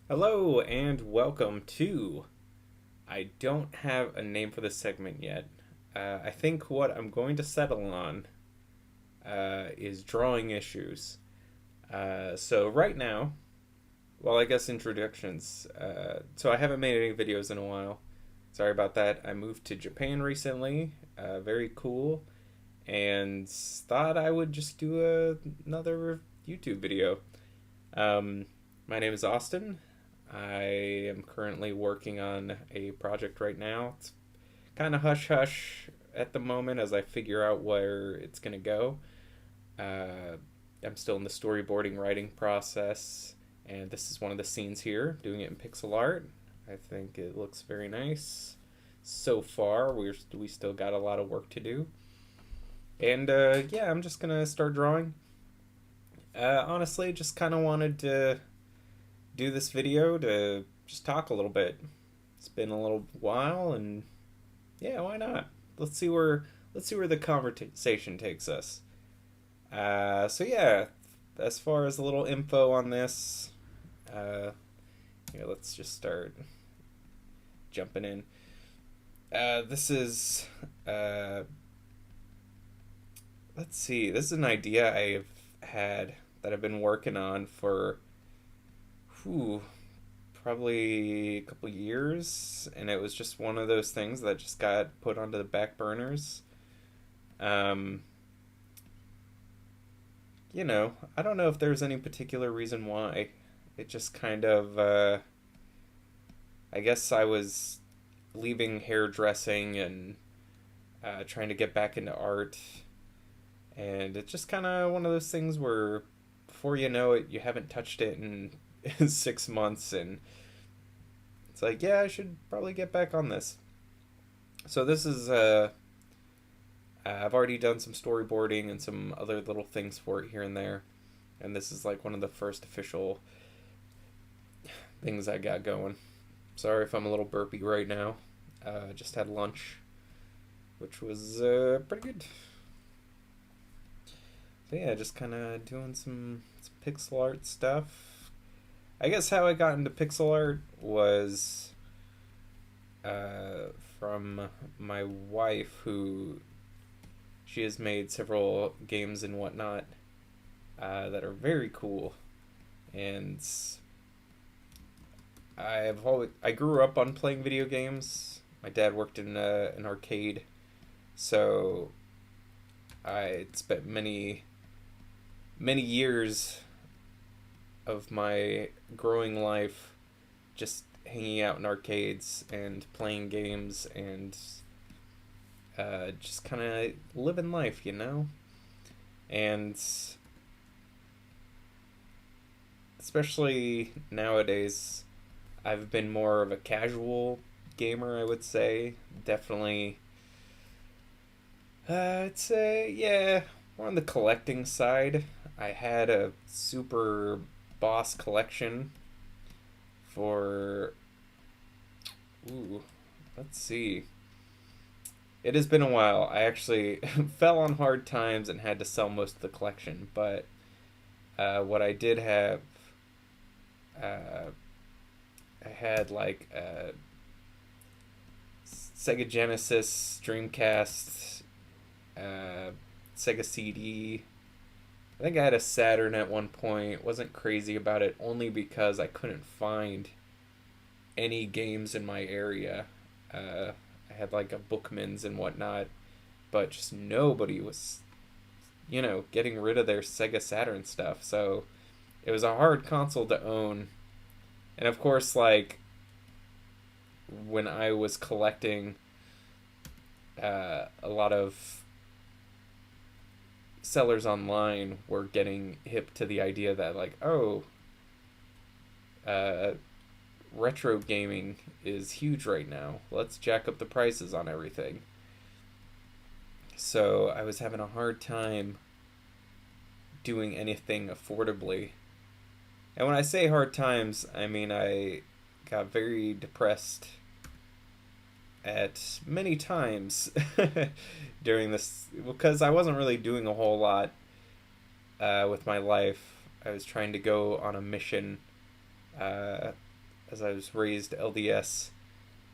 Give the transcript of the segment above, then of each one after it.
Hello and welcome to. I don't have a name for this segment yet. I think what I'm going to settle on is drawing issues. So, right now, well, I guess introductions. So, I haven't made any videos in a while. Sorry about that. I moved to Japan recently. Very cool. And thought I would just do another YouTube video. Um, my name is Austin. I am currently working on a project right now. It's kind of hush hush at the moment as I figure out where it's going to go. Uh, I'm still in the storyboarding writing process, and this is one of the scenes here, doing it in pixel art. I think it looks very nice. So far, we still got a lot of work to do. And yeah, I'm just going to start drawing. Honestly, just kind of wanted to do this video to just talk a little bit. It's been a little while, and yeah, why not? Let's see where the conversation takes us. So yeah, as far as a little info on this, uh, yeah, let's just start jumping in. This is let's see. This is an idea I've had that I've been working on for whew, probably a couple years, and it was just one of those things that just got put onto the back burners. Um, I don't know if there's any particular reason why. It just kind of, I guess I was leaving hairdressing and trying to get back into art, and it's just kind of one of those things where before you know it, you haven't touched it in 6 months, and it's like, yeah, I should probably get back on this. So this is I've already done some storyboarding and some other little things for it here and there, and this is like one of the first official things I got going. Sorry if I'm a little burpy right now. Just had lunch, which was pretty good. So yeah, just kind of doing some pixel art stuff. I guess how I got into pixel art was uh, from my wife, who she has made several games and whatnot that are very cool. And I grew up on playing video games. My dad worked in an arcade, so I spent many years of my growing life just hanging out in arcades and playing games and just kind of living life. And especially nowadays, I've been more of a casual gamer, I would say. Definitely, I'd say, yeah, more on the collecting side. I had a super boss collection for, ooh, let's see. It has been a while. I actually fell on hard times and had to sell most of the collection, but what I did have, uh, I had like Sega Genesis, Dreamcast, uh, Sega CD. I think I had a Saturn at one point. Wasn't crazy about it only because I couldn't find any games in my area. I had like a Bookman's and whatnot, but just nobody was, getting rid of their Sega Saturn stuff. So it was a hard console to own. And of course, like when I was collecting, a lot of sellers online were getting hip to the idea that, like, oh, uh, retro gaming is huge right now. Let's jack up the prices on everything. So I was having a hard time doing anything affordably. And when I say hard times, I mean I got very depressed at many times during this because I wasn't really doing a whole lot with my life. I was trying to go on a mission as I was raised LDS,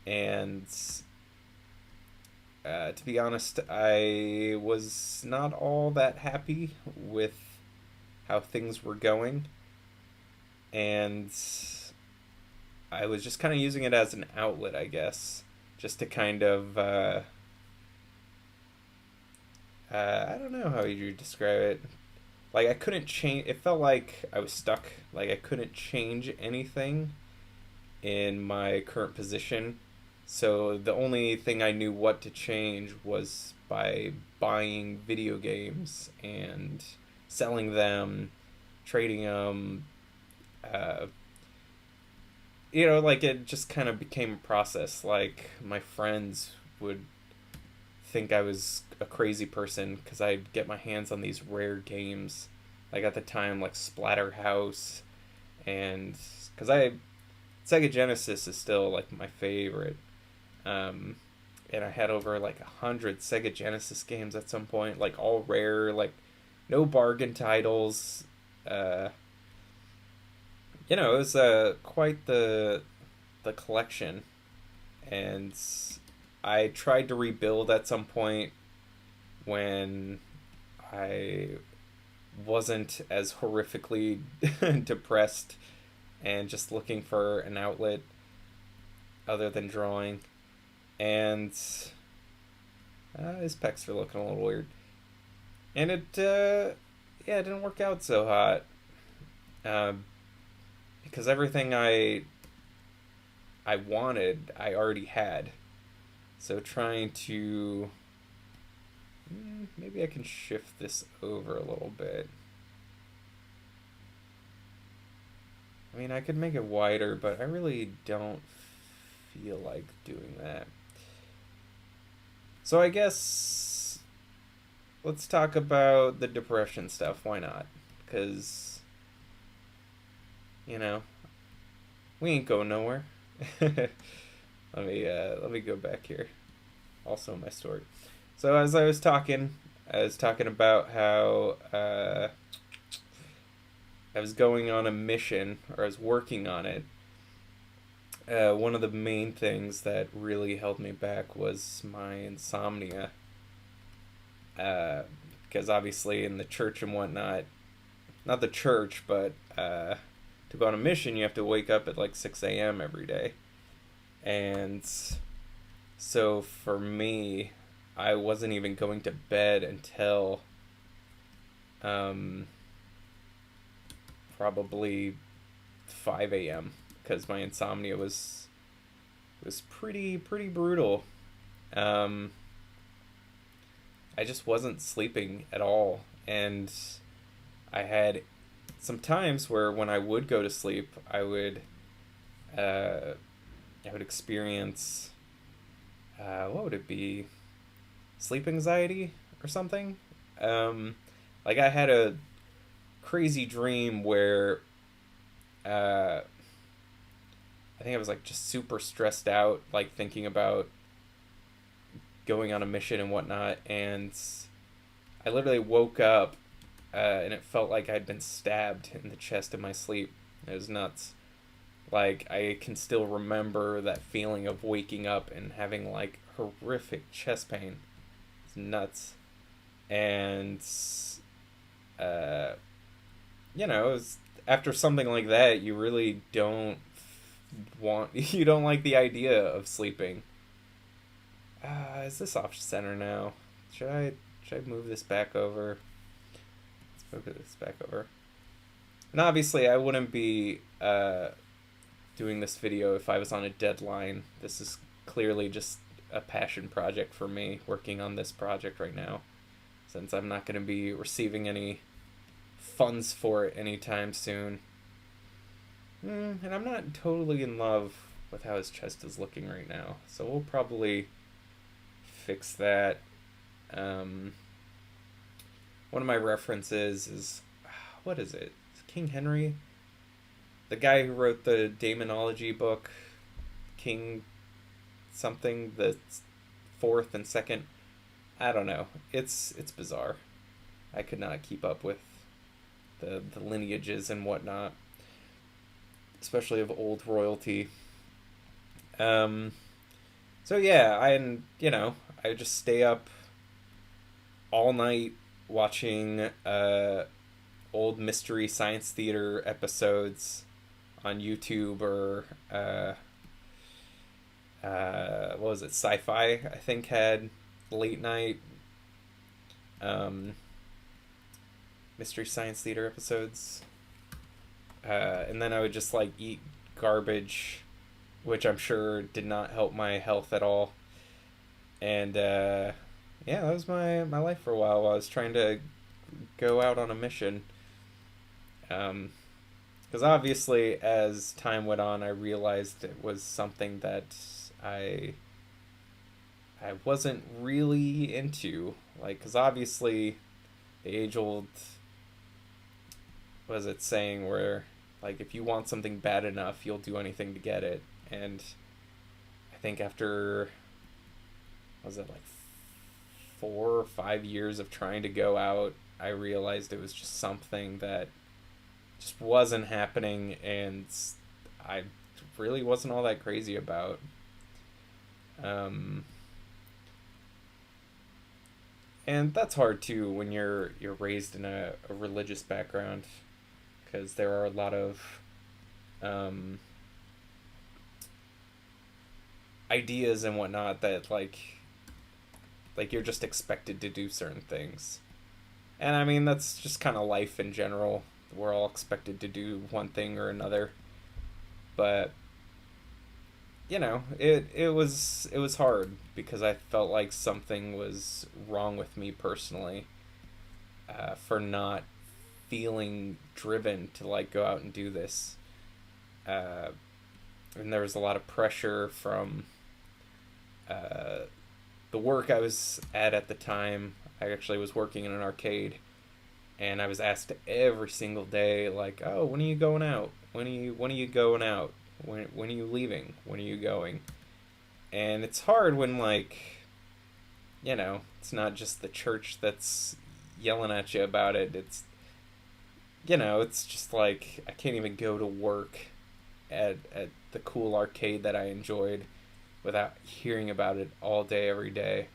and to be honest, I was not all that happy with how things were going, and I was just kind of using it as an outlet, I guess, just to kind of I don't know how you describe it. Like I couldn't change. It felt like I was stuck. Like I couldn't change anything in my current position. So the only thing I knew what to change was by buying video games and selling them, trading them. Uh, like it just kind of became a process. Like my friends would think I was a crazy person because I'd get my hands on these rare games, like at the time, like Splatterhouse, and because Sega Genesis is still like my favorite, um, and I had over like 100 Sega Genesis games at some point, like all rare, like no bargain titles. Uh, it was quite the collection, and I tried to rebuild at some point when I wasn't as horrifically depressed and just looking for an outlet other than drawing. And his pecs are looking a little weird. And it didn't work out so hot. Because everything I wanted, I already had. So trying to... maybe I can shift this over a little bit. I mean, I could make it wider, but I really don't feel like doing that. So I guess let's talk about the depression stuff. Why not? Because, we ain't going nowhere. Let me go back here. Also my story. So as I was talking about how I was going on a mission, or I was working on it. One of the main things that really held me back was my insomnia. Because obviously in the church and whatnot, not the church, but to go on a mission, you have to wake up at like 6 a.m. every day. And so for me, I wasn't even going to bed until probably 5 a.m. because my insomnia was pretty brutal. I just wasn't sleeping at all, and I had some times where when I would go to sleep, I would experience what would it be? Sleep anxiety or something. Like I had a crazy dream where I think I was like just super stressed out, like thinking about going on a mission and whatnot, and I literally woke up and it felt like I'd been stabbed in the chest in my sleep. It was nuts. Like I can still remember that feeling of waking up and having like horrific chest pain. It's nuts. And it was, after something like that, you really don't you don't like the idea of sleeping. Is this off center now? Should I move this back over? Let's move this back over. And obviously I wouldn't be doing this video if I was on a deadline. This is clearly just a passion project for me, working on this project right now, since I'm not going to be receiving any funds for it anytime soon. And I'm not totally in love with how his chest is looking right now, so we'll probably fix that. One of my references is, what is it? King Henry? The guy who wrote the Daemonology book, King something, the fourth and second. I don't know. It's bizarre. I could not keep up with the lineages and whatnot. especially of old royalty. Um, so yeah, I just stay up all night watching old Mystery Science Theater episodes on YouTube or what was it? Sci-Fi, I think, had late night um, Mystery Science Theater episodes, and then I would just like eat garbage, which I'm sure did not help my health at all. And yeah, that was my life for a while I was trying to go out on a mission. Because obviously, as time went on, I realized it was something that I I wasn't really into. Like, because obviously, the age old, was it saying, where like if you want something bad enough, you'll do anything to get it. And I think after, was it like 4 or 5 years of trying to go out, I realized it was just something that just wasn't happening, and I really wasn't all that crazy about. Um, and that's hard too when you're raised in a religious background, because there are a lot of um, ideas and whatnot that like you're just expected to do certain things. And I mean, that's just kind of life in general. We're all expected to do one thing or another. But it was hard because I felt like something was wrong with me personally, for not feeling driven to like go out and do this. Uh, and there was a lot of pressure from uh, the work I was at the time. I actually was working in an arcade, and I was asked every single day, like, "Oh, when are you going out? When are you going out? When are you leaving? When are you going?" And it's hard when it's not just the church that's yelling at you about it. It's just like I can't even go to work at the cool arcade that I enjoyed without hearing about it all day every day.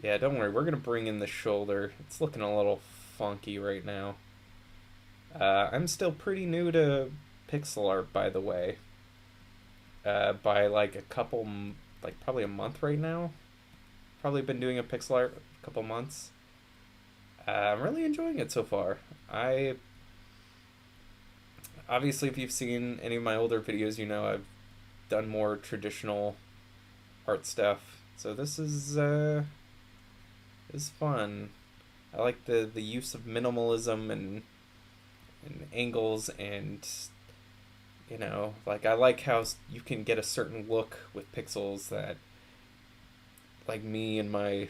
Yeah, don't worry. We're gonna bring in the shoulder. It's looking a little funky right now. I'm still pretty new to pixel art, by the way. By like like probably a month right now. Probably been doing a pixel art a couple months. I'm really enjoying it so far. I Obviously, if you've seen any of my older videos, I've done more traditional art stuff. So this is fun. I like the use of minimalism and angles, and like I like how you can get a certain look with pixels that, like me and my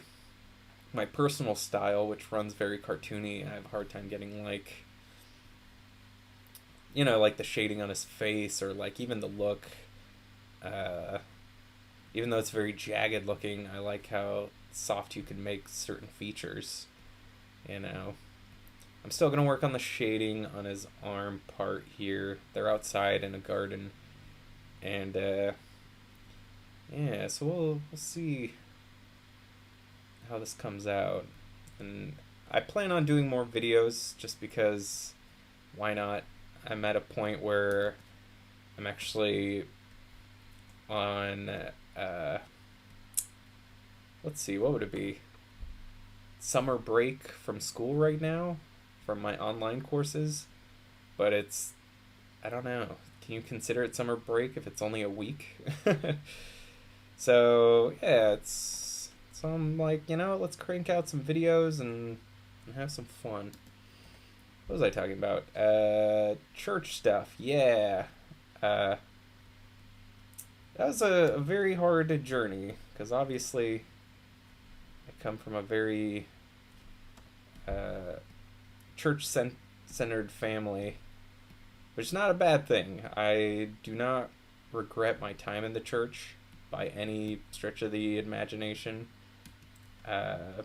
personal style, which runs very cartoony, I have a hard time getting like the shading on his face, or like even the look. Uh, Even though it's very jagged looking, I like how soft you can make certain features. You know, I'm still gonna work on the shading on his arm part here. They're outside in a garden, and yeah, so we'll see how this comes out. And I plan on doing more videos just because why not? I'm at a point where I'm actually on uh let's see, what would it be? Summer break from school right now from my online courses, but I don't know. Can you consider it summer break if it's only a week? So, yeah, so I'm like, let's crank out some videos and have some fun. What was I talking about? Church stuff. Yeah. Uh, that was a very hard journey because obviously I come from a very uh, centered family, which is not a bad thing. I do not regret my time in the church by any stretch of the imagination. Uh,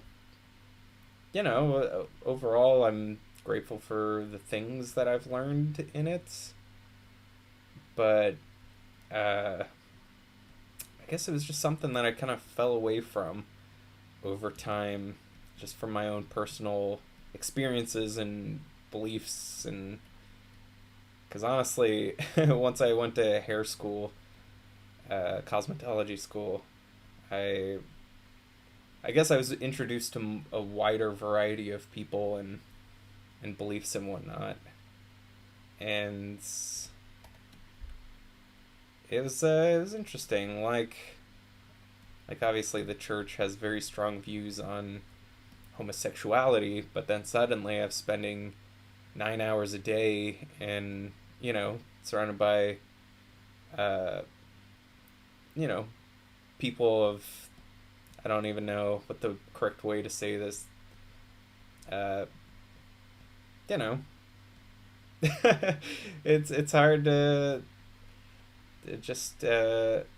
Overall, I'm grateful for the things that I've learned in it. but I guess it was just something that I kind of fell away from over time, just from my own personal experiences and beliefs. And because honestly, once I went to hair school, cosmetology school, I I guess I was introduced to a wider variety of people and beliefs and whatnot, and it was interesting. Like obviously the church has very strong views on homosexuality, but then suddenly I'm spending 9 hours a day and surrounded by uh, you know people of, I don't even know what the correct way to say this. Uh, you know, it's hard to just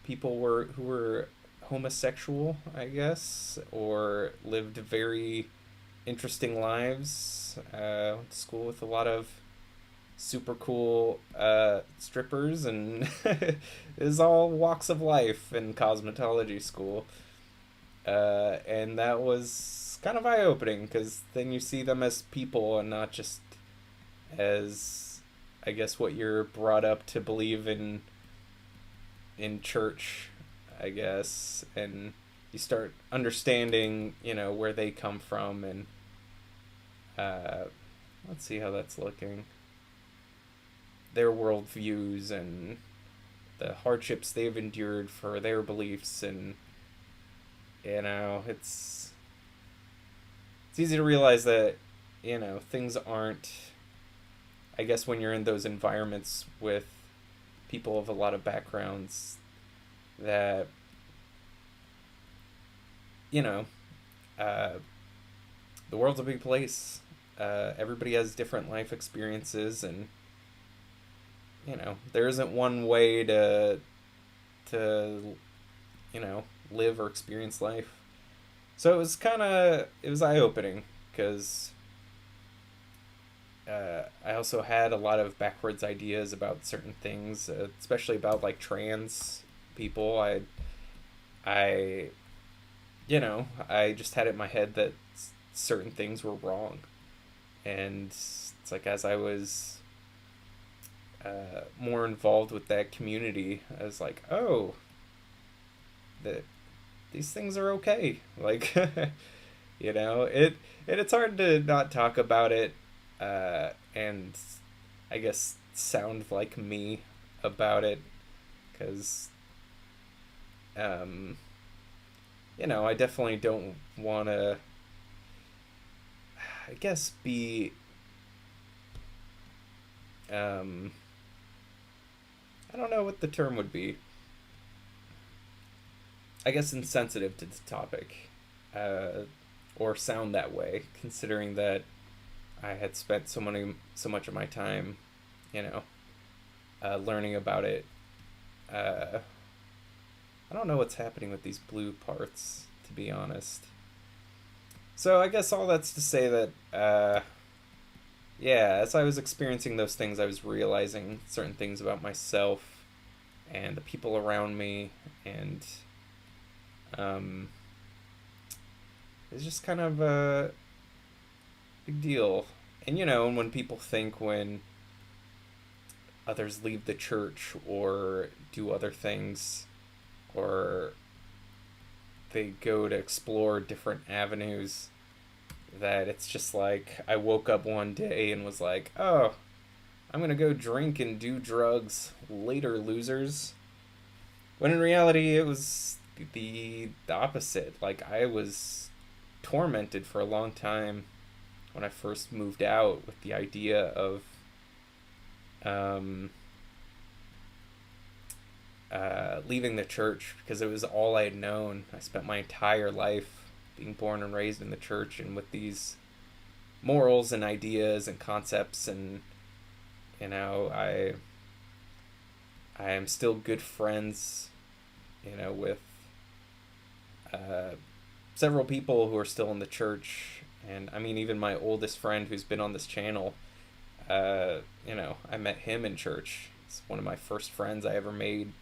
people who were homosexual, I guess, or lived very interesting lives. Went to school with a lot of super cool strippers, and it was all walks of life in cosmetology school. And that was kind of eye opening because then you see them as people and not just as, I guess, what you're brought up to believe in church, I guess, and you start understanding, where they come from, and uh, let's see how that's looking. Their worldviews and the hardships they've endured for their beliefs, and it's easy to realize that things aren't. I guess when you're in those environments with people of a lot of backgrounds, that you know uh, the world's a big place. Everybody has different life experiences, and there isn't one way to live or experience life. So it was eye opening because I also had a lot of backwards ideas about certain things, especially about like trans people. I I just had it in my head that certain things were wrong, and it's like as I was more involved with that community, I was like, oh, that these things are okay. Like, and it's hard to not talk about it, and I guess sound like me about it, because I definitely don't want to, I guess, be I don't know what the term would be. I guess insensitive to the topic, uh, or sound that way, considering that I had spent so much of my time, you know, learning about it. Uh, I don't know what's happening with these blue parts, to be honest. So I guess all that's to say that, yeah, as I was experiencing those things, I was realizing certain things about myself and the people around me, and um, it's just kind of a big deal. And when people think when others leave the church or do other things, or they go to explore different avenues, that it's just like I woke up one day and was like, oh, I'm gonna go drink and do drugs later, losers. When in reality, it was the opposite. Like, I was tormented for a long time when I first moved out with the idea of um, leaving the church, because it was all I had known. I spent my entire life being born and raised in the church and with these morals and ideas and concepts, and I am still good friends, with uh, several people who are still in the church, and I mean even my oldest friend who's been on this channel, I met him in church, It's one of my first friends I ever made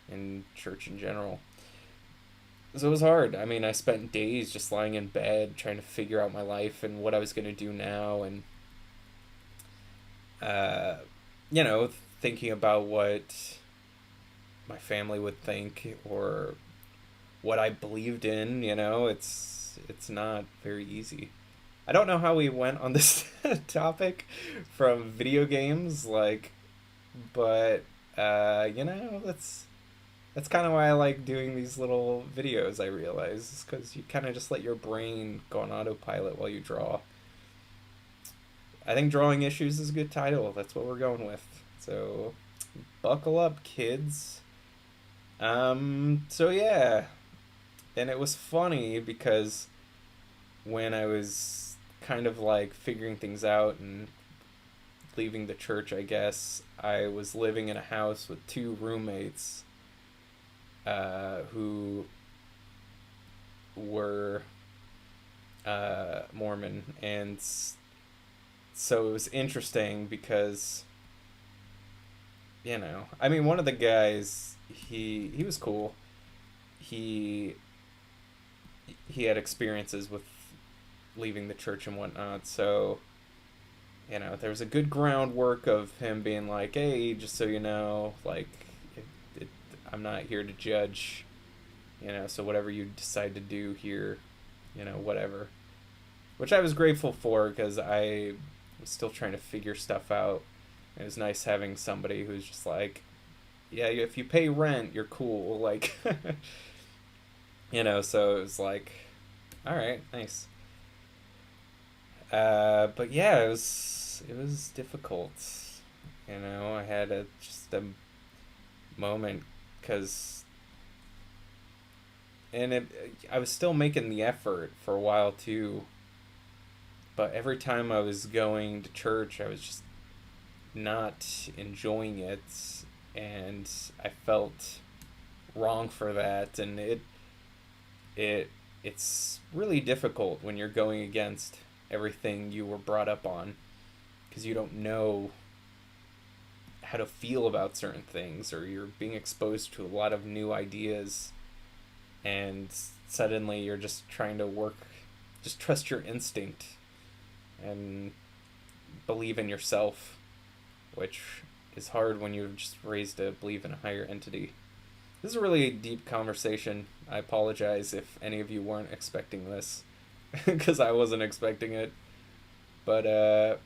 in church in general. So it was hard. I mean, I spent days just lying in bed trying to figure out my life and what I was going to do now, and uh, you know, thinking about what my family would think or what I believed in. You know, it's not very easy. I don't know how we went on this topic from video games, like, but you know, that's kind of why I like doing these little videos. I realize because you kind of just let your brain go on autopilot while you draw. I think drawing issues is a good title. That's what we're going with. So buckle up, kids. So yeah, and it was funny because when I was kind of like figuring things out and leaving the church, I guess, I was living in a house with two roommates who were Mormon. And so it was interesting because, you know, I mean, one of the guys, he was cool. He he had experiences with leaving the church and whatnot, so you know, there was a good groundwork of him being like, hey, just so you know, like, it, it, I'm not here to judge, you know, so whatever you decide to do here, you know, whatever. Which I was grateful for because I was still trying to figure stuff out. It was nice having somebody who's just like, yeah, if you pay rent, you're cool. Like, you know, so it was like, all right, nice. But yeah, it was difficult. You know, I had just a moment because, and I was still making the effort for a while too. But every time I was going to church, I was just not enjoying it, and I felt wrong for that. And it it's really difficult when you're going against everything you were brought up on because you don't know how to feel about certain things, or you're being exposed to a lot of new ideas, and suddenly you're just trying to just trust your instinct and believe in yourself, which is hard when you're just raised to believe in a higher entity. This is a really deep conversation. I apologize if any of you weren't expecting this, because I wasn't expecting it. But,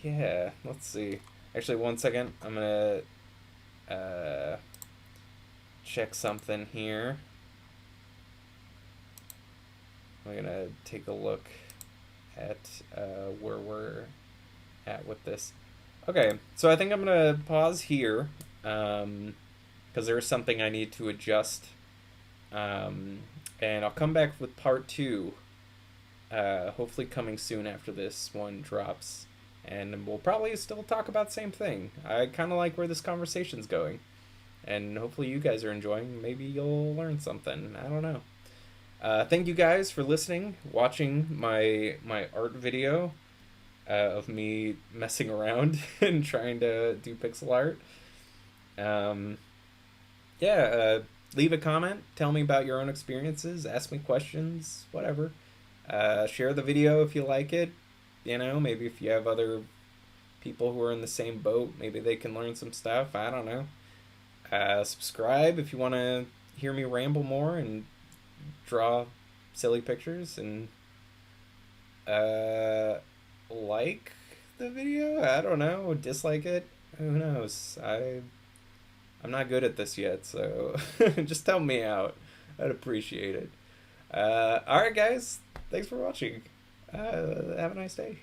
yeah, let's see. Actually, one second. I'm gonna, check something here. I'm gonna take a look at, where we're at with this. Okay, so I think I'm gonna pause here, because there is something I need to adjust. And I'll come back with part two, hopefully coming soon after this one drops. And we'll probably still talk about the same thing. I kind of like where this conversation's going. And hopefully you guys are enjoying. Maybe you'll learn something. I don't know. Thank you guys for listening, watching my art video of me messing around and trying to do pixel art. Yeah, leave a comment. Tell me about your own experiences. Ask me questions. Whatever. Share the video if you like it. You know, maybe if you have other people who are in the same boat, maybe they can learn some stuff. I don't know. Subscribe if you want to hear me ramble more and draw silly pictures, and like the video. I don't know. Dislike it. Who knows? I'm not good at this yet, so just help me out. I'd appreciate it. All right, guys. Thanks for watching. Have a nice day.